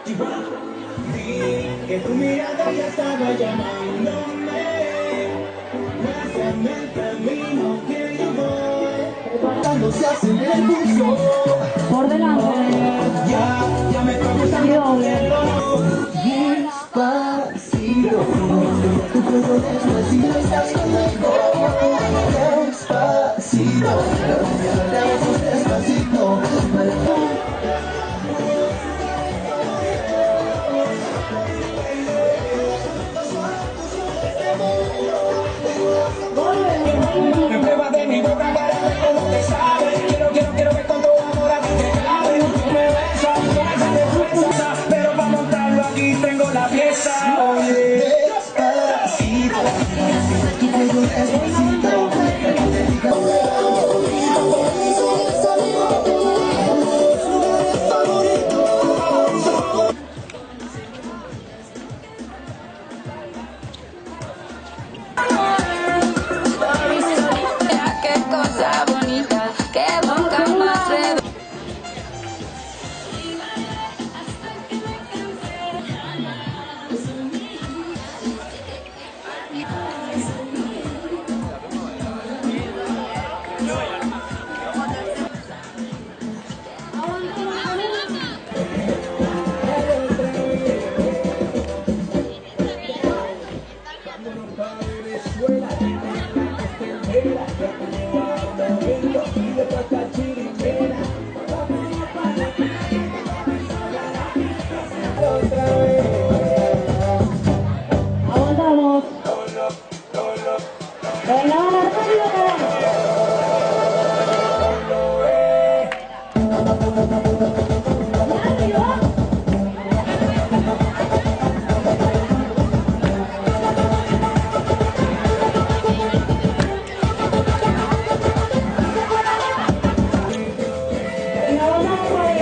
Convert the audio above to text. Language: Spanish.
Vi que tu mirada ya estaba llamándome. Más en el camino que yo voy. Cuando se hace en el pulso. Por delante. Ya me está gustando hacerlo. Despacito. Tu cuello despacito. Estás conmigo. Despacito. Despacito. Prueba de mi boca para ver cómo te sabe. Quiero ver con tu amor a ti te clave. Tú me besas, con esa defensa, pero para montarlo aquí tengo la pieza. Oye, despacito, tu cuello despacito. Qué cosa bonita, qué boca más redonda. Aguantamos. Venga, vamos, rápido, venga, vamos, pues.